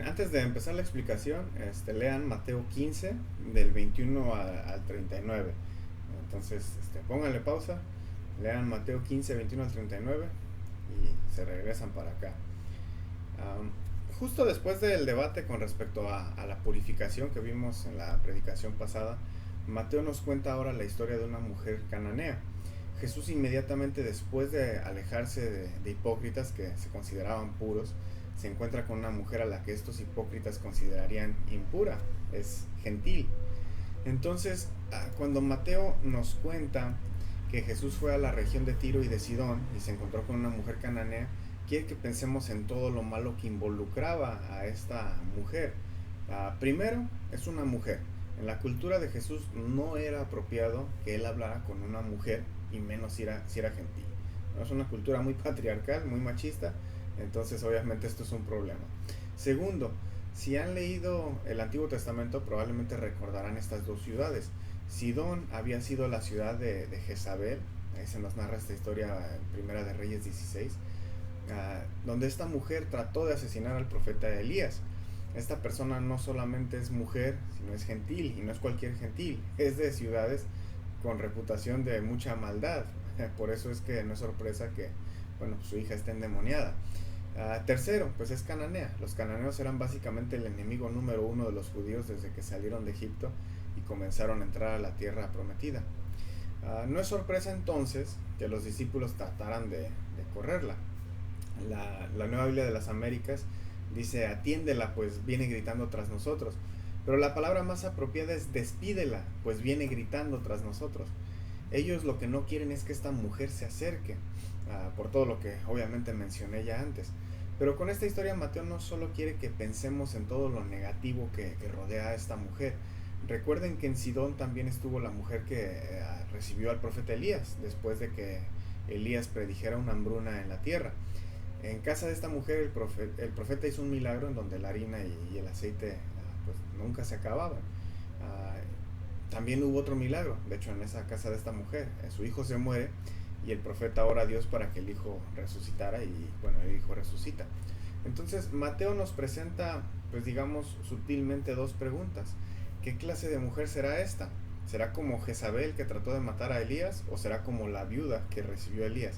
Antes de empezar la explicación, lean Mateo 15 del 21 al 39. Entonces, pónganle pausa, lean Mateo 15, 21 al 39 y se regresan para acá. Am, Justo después del debate con respecto a la purificación que vimos en la predicación pasada, Mateo nos cuenta ahora la historia de una mujer cananea. Jesús inmediatamente después de alejarse de hipócritas que se consideraban puros, se encuentra con una mujer a la que estos hipócritas considerarían impura, es gentil. Entonces, cuando Mateo nos cuenta que Jesús fue a la región de Tiro y de Sidón y se encontró con una mujer cananea, quiere que pensemos en todo lo malo que involucraba a esta mujer. Primero, es una mujer. En la cultura de Jesús no era apropiado que él hablara con una mujer y menos si era gentil. ¿No? Es una cultura muy patriarcal, muy machista, entonces obviamente esto es un problema. Segundo, si han leído el Antiguo Testamento probablemente recordarán estas dos ciudades. Sidón había sido la ciudad de Jezabel, ahí se nos narra esta historia en Primera de Reyes 16, donde esta mujer trató de asesinar al profeta Elías. Esta persona no solamente es mujer, sino es gentil, y no es cualquier gentil, es de ciudades con reputación de mucha maldad. Por eso es que no es sorpresa que, bueno, su hija esté endemoniada. Tercero, pues es cananea. Los cananeos eran básicamente el enemigo número uno de los judíos desde que salieron de Egipto y comenzaron a entrar a la tierra prometida. No es sorpresa entonces que los discípulos trataran de correrla. La Nueva Biblia de las Américas dice atiéndela, pues viene gritando tras nosotros. Pero la palabra más apropiada es despídela, pues viene gritando tras nosotros. Ellos lo que no quieren es que esta mujer se acerque, por todo lo que obviamente mencioné ya antes. Pero con esta historia Mateo no solo quiere que pensemos en todo lo negativo que rodea a esta mujer. Recuerden que en Sidón también estuvo la mujer que recibió al profeta Elías después de que Elías predijera una hambruna en la tierra. En casa de esta mujer el profeta hizo un milagro en donde la harina y el aceite pues nunca se acababan. Ah, También hubo otro milagro, de hecho en esa casa de esta mujer, su hijo se muere y el profeta ora a Dios para que el hijo resucitara y bueno, el hijo resucita. Entonces Mateo nos presenta, pues digamos sutilmente dos preguntas. ¿Qué clase de mujer será esta? ¿Será como Jezabel que trató de matar a Elías o será como la viuda que recibió a Elías?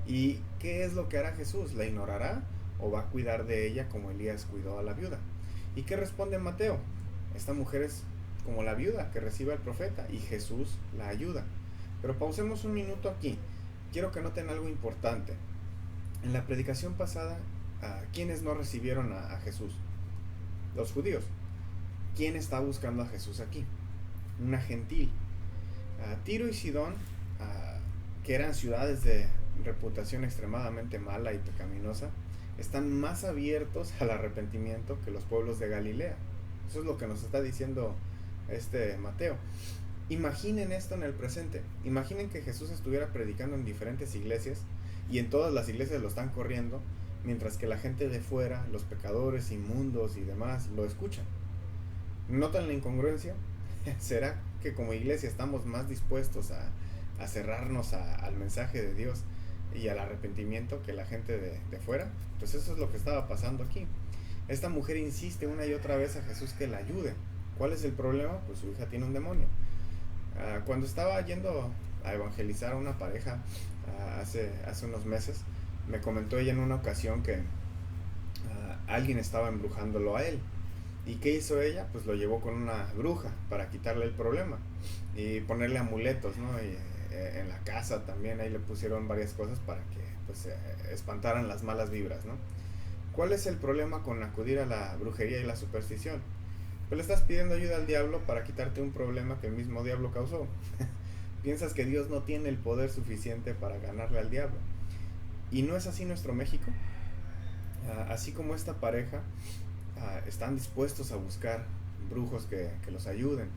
¿Y qué es lo que hará Jesús? ¿La ignorará o va a cuidar de ella como Elías cuidó a la viuda? ¿Y qué responde Mateo? Esta mujer es como la viuda que recibe al profeta y Jesús la ayuda. Pero pausemos un minuto aquí. Quiero que noten algo importante. En la predicación pasada, ¿quiénes no recibieron a Jesús? Los judíos. ¿Quién está buscando a Jesús aquí? Una gentil. Tiro y Sidón, que eran ciudades de reputación extremadamente mala y pecaminosa, están más abiertos al arrepentimiento que los pueblos de Galilea. Eso es lo que nos está diciendo Mateo. Imaginen esto en el presente. Imaginen que Jesús estuviera predicando en diferentes iglesias y en todas las iglesias lo están corriendo, mientras que la gente de fuera, los pecadores, inmundos y demás, lo escuchan. ¿Notan la incongruencia? ¿Será que como iglesia estamos más dispuestos a cerrarnos al mensaje de Dios y al arrepentimiento que la gente de fuera? Pues eso es lo que estaba pasando aquí. Esta mujer insiste una y otra vez a Jesús que la ayude. ¿Cuál es el problema? Pues su hija tiene un demonio. Cuando estaba yendo a evangelizar a una pareja hace unos meses, me comentó ella en una ocasión que alguien estaba embrujándolo a él. ¿Y qué hizo ella? Pues lo llevó con una bruja para quitarle el problema y ponerle amuletos, ¿no? Y en la casa también ahí le pusieron varias cosas para que pues espantaran las malas vibras, ¿no? ¿Cuál es el problema con acudir a la brujería y la superstición? Pues le estás pidiendo ayuda al diablo para quitarte un problema que el mismo diablo causó. Piensas que Dios no tiene el poder suficiente para ganarle al diablo. ¿Y no es así nuestro México? Así como esta pareja, están dispuestos a buscar brujos que los ayuden,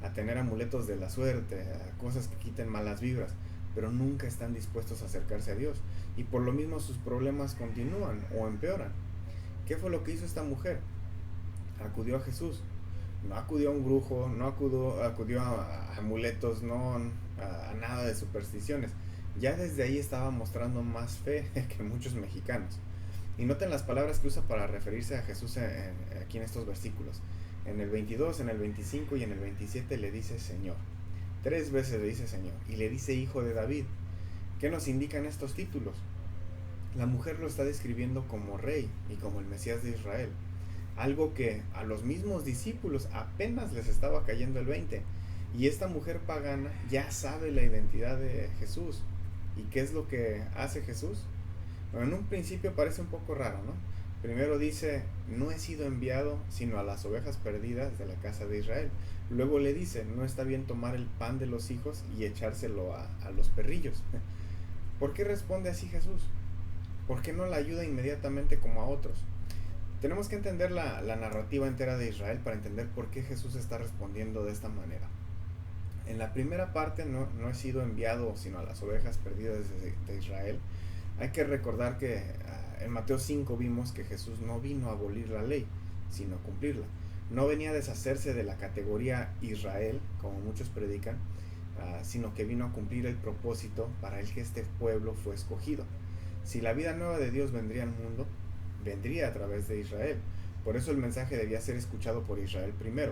a tener amuletos de la suerte, a cosas que quiten malas vibras, pero nunca están dispuestos a acercarse a Dios. Y por lo mismo sus problemas continúan o empeoran. ¿Qué fue lo que hizo esta mujer? Acudió a Jesús. No acudió a un brujo, no acudió a amuletos, no a nada de supersticiones. Ya desde ahí estaba mostrando más fe que muchos mexicanos. Y noten las palabras que usa para referirse a Jesús aquí en estos versículos. En el 22, en el 25 y en el 27 le dice Señor. 3 veces le dice Señor. Y le dice Hijo de David. ¿Qué nos indican estos títulos? La mujer lo está describiendo como rey y como el Mesías de Israel. Algo que a los mismos discípulos apenas les estaba cayendo el 20. Y esta mujer pagana ya sabe la identidad de Jesús. ¿Y qué es lo que hace Jesús? Bueno, en un principio parece un poco raro, ¿no? Primero dice, no he sido enviado sino a las ovejas perdidas de la casa de Israel. Luego le dice, no está bien tomar el pan de los hijos y echárselo a los perrillos. ¿Por qué responde así Jesús? ¿Por qué no la ayuda inmediatamente como a otros? Tenemos que entender la narrativa entera de Israel para entender por qué Jesús está respondiendo de esta manera. En la primera parte, no he sido enviado sino a las ovejas perdidas de Israel. Hay que recordar que en Mateo 5 vimos que Jesús no vino a abolir la ley, sino a cumplirla. No venía a deshacerse de la categoría Israel, como muchos predican, sino que vino a cumplir el propósito para el que este pueblo fue escogido. Si la vida nueva de Dios vendría al mundo, vendría a través de Israel. Por eso el mensaje debía ser escuchado por Israel primero.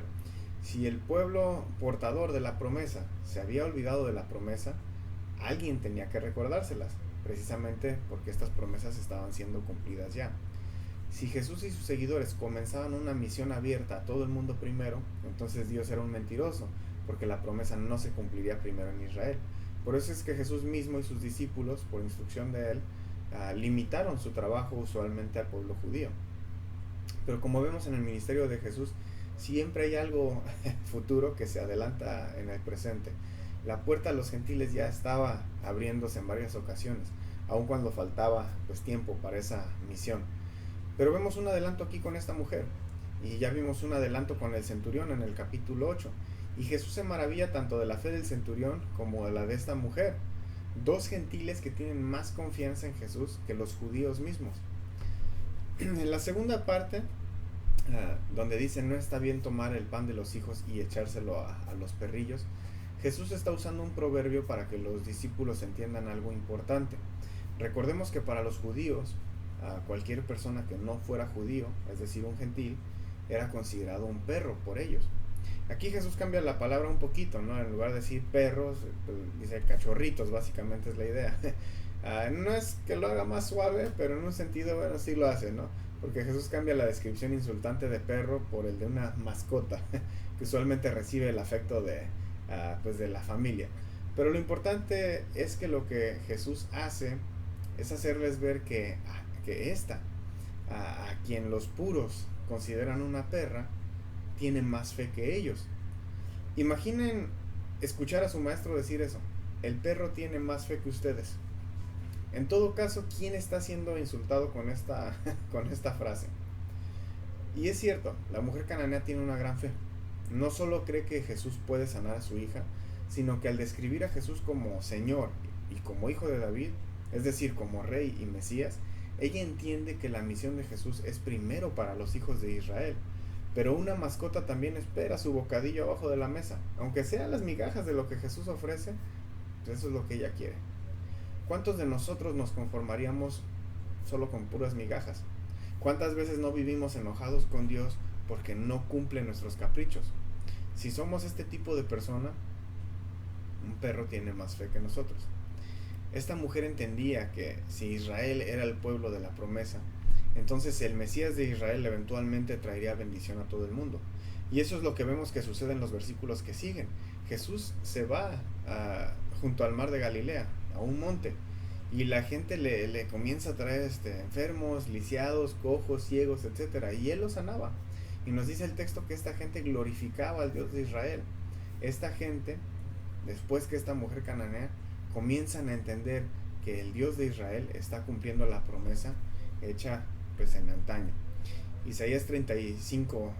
Si el pueblo portador de la promesa se había olvidado de la promesa, alguien tenía que recordárselas, precisamente porque estas promesas estaban siendo cumplidas ya. Si Jesús y sus seguidores comenzaban una misión abierta a todo el mundo primero, entonces Dios era un mentiroso, porque la promesa no se cumpliría primero en Israel. Por eso es que Jesús mismo y sus discípulos, por instrucción de él, limitaron su trabajo usualmente al pueblo judío. Pero como vemos en el ministerio de Jesús, siempre hay algo futuro que se adelanta en el presente. La puerta a los gentiles ya estaba abriéndose en varias ocasiones, aun cuando faltaba tiempo para esa misión. Pero vemos un adelanto aquí con esta mujer, y ya vimos un adelanto con el centurión en el capítulo 8. Y Jesús se maravilla tanto de la fe del centurión como de la de esta mujer, dos gentiles que tienen más confianza en Jesús que los judíos mismos. En la segunda parte, donde dice no está bien tomar el pan de los hijos y echárselo a los perrillos, Jesús está usando un proverbio para que los discípulos entiendan algo importante. Recordemos que para los judíos, cualquier persona que no fuera judío, es decir, un gentil, era considerado un perro por ellos. Aquí Jesús cambia la palabra un poquito, ¿no? En lugar de decir perros, dice cachorritos, básicamente es la idea. No es que lo haga más suave, pero en un sentido, bueno, sí lo hace, ¿no? Porque Jesús cambia la descripción insultante de perro por el de una mascota, que usualmente recibe el afecto de la familia. Pero lo importante es que lo que Jesús hace es hacerles ver que a quien los puros consideran una perra, tiene más fe que ellos. Imaginen escuchar a su maestro decir eso: el perro tiene más fe que ustedes. En todo caso, ¿quién está siendo insultado con esta frase? Y es cierto, la mujer cananea tiene una gran fe. No solo cree que Jesús puede sanar a su hija, sino que al describir a Jesús como Señor y como Hijo de David, es decir, como Rey y Mesías, ella entiende que la misión de Jesús es primero para los hijos de Israel. Pero una mascota también espera su bocadillo abajo de la mesa, aunque sean las migajas de lo que Jesús ofrece, pues eso es lo que ella quiere. ¿Cuántos de nosotros nos conformaríamos solo con puras migajas? ¿Cuántas veces no vivimos enojados con Dios porque no cumple nuestros caprichos? Si somos este tipo de persona, un perro tiene más fe que nosotros. Esta mujer entendía que si Israel era el pueblo de la promesa, entonces el Mesías de Israel eventualmente traería bendición a todo el mundo. Y eso es lo que vemos que sucede en los versículos que siguen. Jesús se va junto al mar de Galilea, a un monte, y la gente le comienza a traer enfermos, lisiados, cojos, ciegos, etc. Y él los sanaba. Y nos dice el texto que esta gente glorificaba al Dios de Israel. Esta gente, después que esta mujer cananea, comienzan a entender que el Dios de Israel está cumpliendo la promesa hecha en antaño. Isaías 35,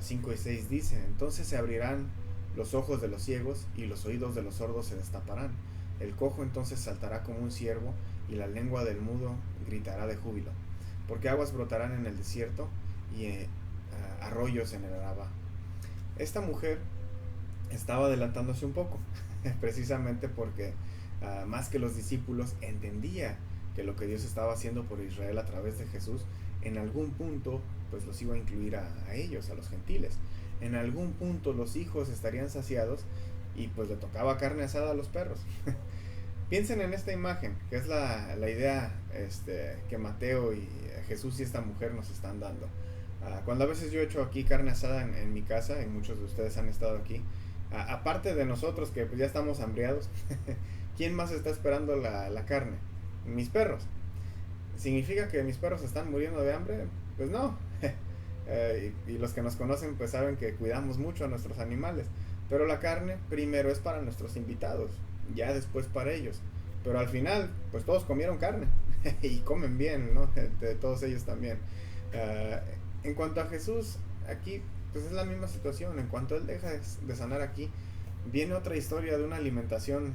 5 y 6 dice: entonces se abrirán los ojos de los ciegos y los oídos de los sordos se destaparán. El cojo entonces saltará como un ciervo y la lengua del mudo gritará de júbilo. Porque aguas brotarán en el desierto y arroyos en el Arabá. Esta mujer estaba adelantándose un poco, precisamente porque más que los discípulos entendía que lo que Dios estaba haciendo por Israel a través de Jesús en algún punto pues los iba a incluir a ellos, a los gentiles. En algún punto los hijos estarían saciados y pues le tocaba carne asada a los perros. Piensen en esta imagen, que es la idea que Mateo y Jesús y esta mujer nos están dando. Cuando a veces yo he hecho aquí carne asada en mi casa, y muchos de ustedes han estado aquí, aparte de nosotros que pues ya estamos hambriados, ¿quién más está esperando la carne? Mis perros. ¿Significa que mis perros están muriendo de hambre? Pues no. Y los que nos conocen pues saben que cuidamos mucho a nuestros animales. Pero la carne primero es para nuestros invitados, ya después para ellos. Pero al final, pues todos comieron carne y comen bien, ¿no? De todos ellos también. En cuanto a Jesús, aquí pues es la misma situación. En cuanto Él deja de sanar aquí, viene otra historia de una alimentación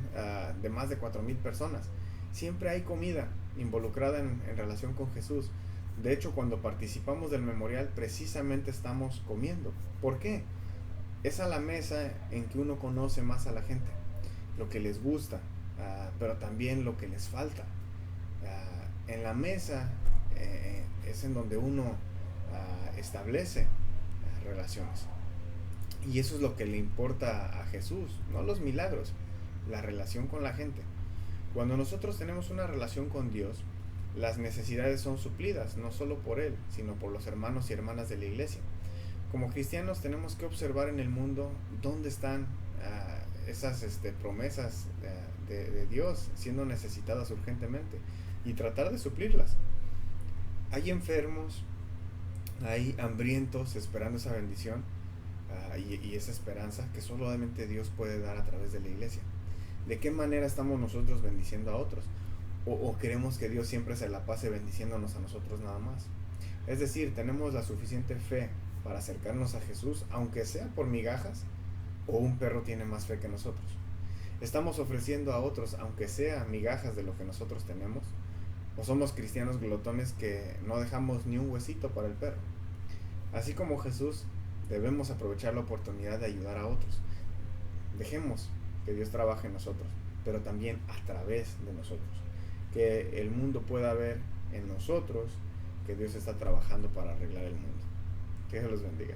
de más de 4,000 personas. Siempre hay comida involucrada en relación con Jesús. De hecho, cuando participamos del memorial, precisamente estamos comiendo. ¿Por qué? Es a la mesa en que uno conoce más a la gente, lo que les gusta, pero también lo que les falta. En la mesa es en donde uno establece relaciones. Y eso es lo que le importa a Jesús, no los milagros, la relación con la gente. Cuando nosotros tenemos una relación con Dios, las necesidades son suplidas, no solo por Él, sino por los hermanos y hermanas de la iglesia. Como cristianos tenemos que observar en el mundo dónde están esas promesas de Dios siendo necesitadas urgentemente y tratar de suplirlas. Hay enfermos, hay hambrientos esperando esa bendición y esa esperanza que solamente Dios puede dar a través de la iglesia. ¿De qué manera estamos nosotros bendiciendo a otros? ¿O queremos que Dios siempre se la pase bendiciéndonos a nosotros nada más? Es decir, tenemos la suficiente fe para acercarnos a Jesús, aunque sea por migajas, o un perro tiene más fe que nosotros. Estamos ofreciendo a otros, aunque sea migajas de lo que nosotros tenemos, o somos cristianos glotones que no dejamos ni un huesito para el perro. Así como Jesús, debemos aprovechar la oportunidad de ayudar a otros. Dejemos que Dios trabaje en nosotros, pero también a través de nosotros. Que el mundo pueda ver en nosotros que Dios está trabajando para arreglar el mundo. Que Dios los bendiga.